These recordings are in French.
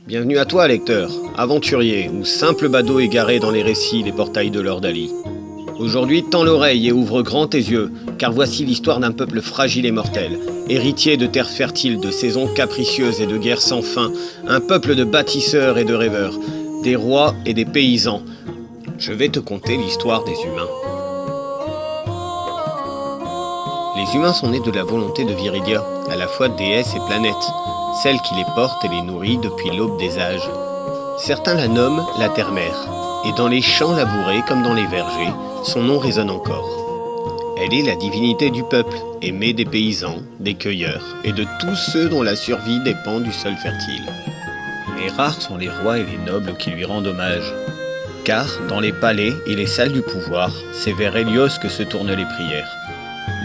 Bienvenue à toi, lecteur, aventurier ou simple badaud égaré dans les récits des portails de l'Ordalie. Aujourd'hui, tends l'oreille et ouvre grand tes yeux, car voici l'histoire d'un peuple fragile et mortel, héritier de terres fertiles, de saisons capricieuses et de guerres sans fin, un peuple de bâtisseurs et de rêveurs, des rois et des paysans. Je vais te conter l'histoire des humains. Les humains sont nés de la volonté de Viridia, à la fois déesse et planète, celle qui les porte et les nourrit depuis l'aube des âges. Certains la nomment la terre-mère, et dans les champs labourés comme dans les vergers, son nom résonne encore. Elle est la divinité du peuple, aimée des paysans, des cueilleurs, et de tous ceux dont la survie dépend du sol fertile. Mais rares sont les rois et les nobles qui lui rendent hommage. Car, dans les palais et les salles du pouvoir, c'est vers Hélios que se tournent les prières.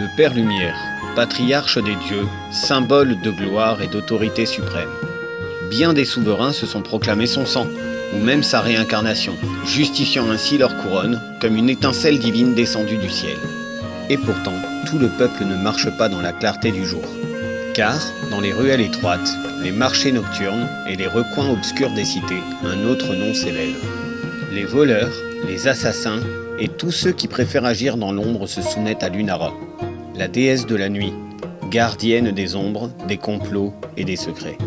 Le Père Lumière, patriarche des dieux, symbole de gloire et d'autorité suprême. Bien des souverains se sont proclamés son sang, ou même sa réincarnation, justifiant ainsi leur couronne comme une étincelle divine descendue du ciel. Et pourtant, tout le peuple ne marche pas dans la clarté du jour. Car, dans les ruelles étroites, les marchés nocturnes et les recoins obscurs des cités, un autre nom s'élève. Les voleurs, les assassins et tous ceux qui préfèrent agir dans l'ombre se soumettent à Lunara, la déesse de la nuit, gardienne des ombres, des complots et des secrets.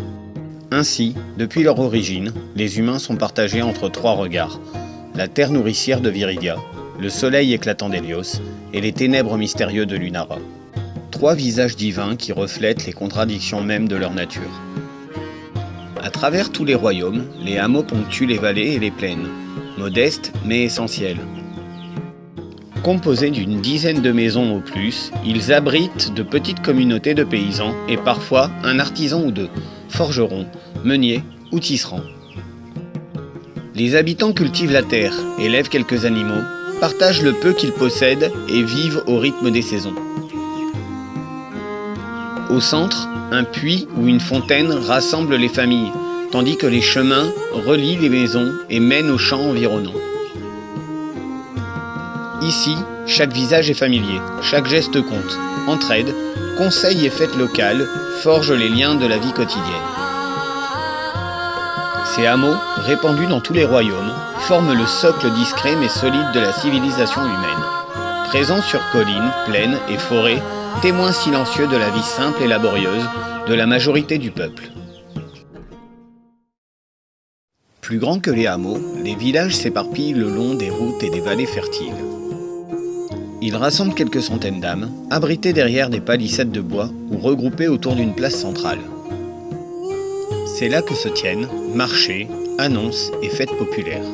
Ainsi, depuis leur origine, les humains sont partagés entre trois regards, la terre nourricière de Viridia, le soleil éclatant d'Hélios et les ténèbres mystérieux de Lunara. Trois visages divins qui reflètent les contradictions mêmes de leur nature. À travers tous les royaumes, les hameaux ponctuent les vallées et les plaines, modestes mais essentiels. Composés d'une dizaine de maisons au plus, ils abritent de petites communautés de paysans et parfois un artisan ou deux, forgerons, meuniers ou tisserands. Les habitants cultivent la terre, élèvent quelques animaux, partagent le peu qu'ils possèdent et vivent au rythme des saisons. Au centre, un puits ou une fontaine rassemble les familles, tandis que les chemins relient les maisons et mènent aux champs environnants. Ici, chaque visage est familier, chaque geste compte, entraide, conseils et fêtes locales forgent les liens de la vie quotidienne. Ces hameaux, répandus dans tous les royaumes, forment le socle discret mais solide de la civilisation humaine. Présents sur collines, plaines et forêts, témoins silencieux de la vie simple et laborieuse de la majorité du peuple. Plus grands que les hameaux, les villages s'éparpillent le long des routes et des vallées fertiles. Ils rassemblent quelques centaines d'âmes, abrités derrière des palissades de bois ou regroupés autour d'une place centrale. C'est là que se tiennent marchés, annonces et fêtes populaires.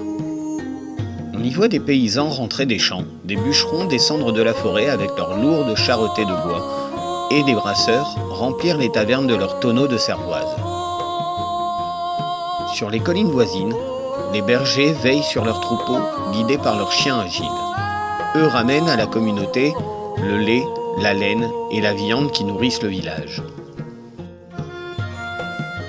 On y voit des paysans rentrer des champs, des bûcherons descendre de la forêt avec leurs lourdes charretées de bois et des brasseurs remplir les tavernes de leurs tonneaux de cervoise. Sur les collines voisines, les bergers veillent sur leurs troupeaux guidés par leurs chiens agiles. Eux ramènent à la communauté le lait, la laine et la viande qui nourrissent le village.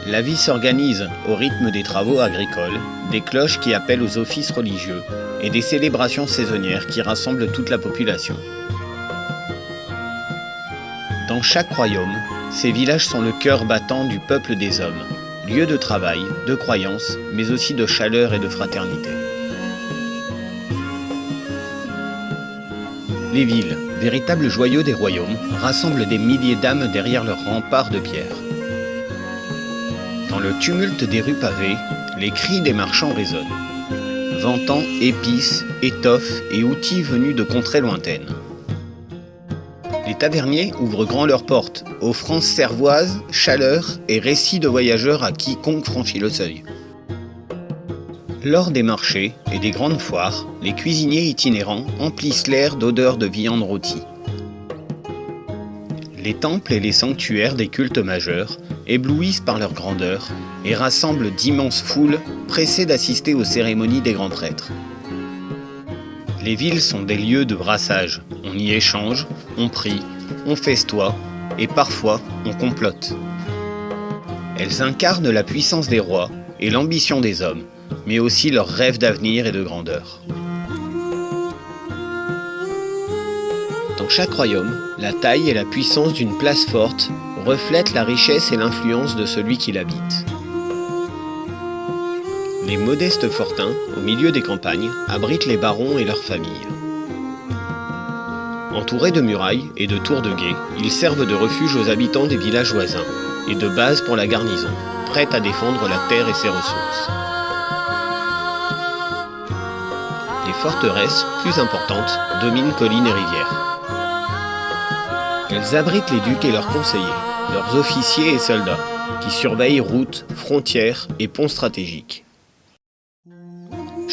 La vie s'organise au rythme des travaux agricoles, des cloches qui appellent aux offices religieux et des célébrations saisonnières qui rassemblent toute la population. Dans chaque royaume, ces villages sont le cœur battant du peuple des hommes, lieu de travail, de croyance, mais aussi de chaleur et de fraternité. Les villes, véritables joyaux des royaumes, rassemblent des milliers d'âmes derrière leurs remparts de pierre. Dans le tumulte des rues pavées, les cris des marchands résonnent, vantant épices, étoffes et outils venus de contrées lointaines. Les taverniers ouvrent grand leurs portes, offrant cervoise, chaleur et récits de voyageurs à quiconque franchit le seuil. Lors des marchés et des grandes foires, les cuisiniers itinérants emplissent l'air d'odeurs de viande rôtie. Les temples et les sanctuaires des cultes majeurs éblouissent par leur grandeur et rassemblent d'immenses foules pressées d'assister aux cérémonies des grands prêtres. Les villes sont des lieux de brassage. On y échange, on prie, on festoie et parfois on complote. Elles incarnent la puissance des rois et l'ambition des hommes, mais aussi leurs rêves d'avenir et de grandeur. Dans chaque royaume, la taille et la puissance d'une place forte reflètent la richesse et l'influence de celui qui l'habite. Les modestes fortins, au milieu des campagnes, abritent les barons et leurs familles. Entourés de murailles et de tours de guet, ils servent de refuge aux habitants des villages voisins et de base pour la garnison, prête à défendre la terre et ses ressources. Les forteresses, plus importantes, dominent collines et rivières. Elles abritent les ducs et leurs conseillers, leurs officiers et soldats, qui surveillent routes, frontières et ponts stratégiques.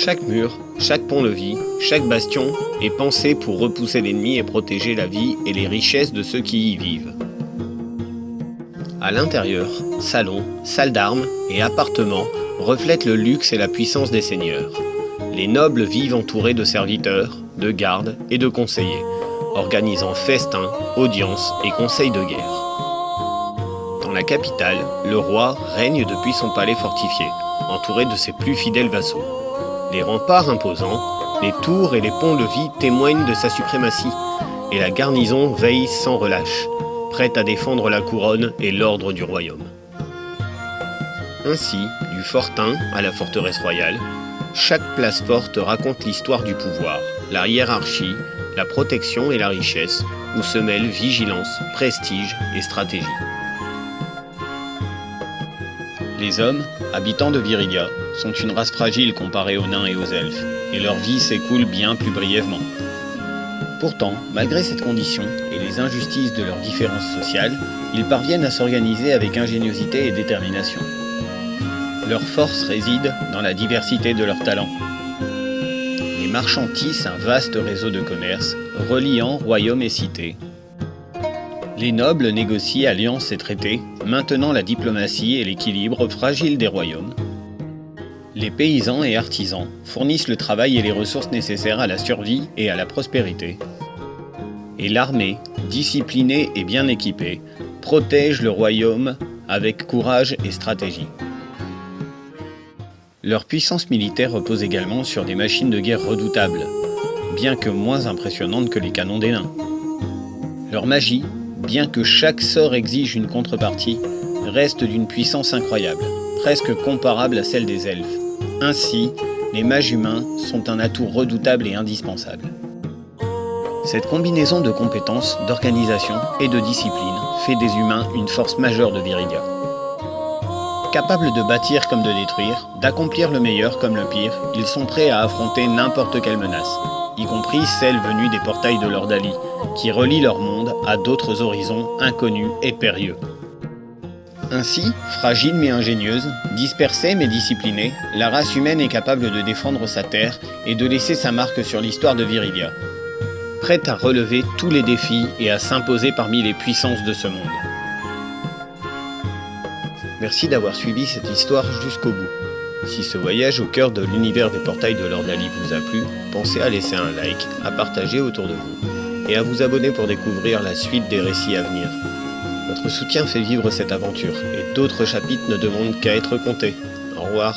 Chaque mur, chaque pont-levis, chaque bastion est pensé pour repousser l'ennemi et protéger la vie et les richesses de ceux qui y vivent. À l'intérieur, salons, salles d'armes et appartements reflètent le luxe et la puissance des seigneurs. Les nobles vivent entourés de serviteurs, de gardes et de conseillers, organisant festins, audiences et conseils de guerre. Dans la capitale, le roi règne depuis son palais fortifié, entouré de ses plus fidèles vassaux. Les remparts imposants, les tours et les ponts-levis témoignent de sa suprématie, et la garnison veille sans relâche, prête à défendre la couronne et l'ordre du royaume. Ainsi, du fortin à la forteresse royale, chaque place forte raconte l'histoire du pouvoir, la hiérarchie, la protection et la richesse, où se mêlent vigilance, prestige et stratégie. Les hommes, habitants de Viridia, sont une race fragile comparée aux nains et aux elfes, et leur vie s'écoule bien plus brièvement. Pourtant, malgré cette condition et les injustices de leurs différences sociales, ils parviennent à s'organiser avec ingéniosité et détermination. Leur force réside dans la diversité de leurs talents. Les marchands tissent un vaste réseau de commerce, reliant royaumes et cités. Les nobles négocient alliances et traités, maintenant la diplomatie et l'équilibre fragile des royaumes. Les paysans et artisans fournissent le travail et les ressources nécessaires à la survie et à la prospérité. Et l'armée, disciplinée et bien équipée, protège le royaume avec courage et stratégie. Leur puissance militaire repose également sur des machines de guerre redoutables, bien que moins impressionnantes que les canons des nains. Leur magie, bien que chaque sort exige une contrepartie, reste d'une puissance incroyable, presque comparable à celle des elfes. Ainsi, les mages humains sont un atout redoutable et indispensable. Cette combinaison de compétences, d'organisation et de discipline fait des humains une force majeure de Viridia. Capables de bâtir comme de détruire, d'accomplir le meilleur comme le pire, ils sont prêts à affronter n'importe quelle menace, y compris celle venue des portails de l'Ordali, qui relient leur monde à d'autres horizons inconnus et périlleux. Ainsi, fragile mais ingénieuse, dispersée mais disciplinée, la race humaine est capable de défendre sa terre et de laisser sa marque sur l'histoire de Viridia, prête à relever tous les défis et à s'imposer parmi les puissances de ce monde. Merci d'avoir suivi cette histoire jusqu'au bout. Si ce voyage au cœur de l'univers des portails de l'Ordali vous a plu, pensez à laisser un like, à partager autour de vous et à vous abonner pour découvrir la suite des récits à venir. Votre soutien fait vivre cette aventure et d'autres chapitres ne demandent qu'à être contés. Au revoir.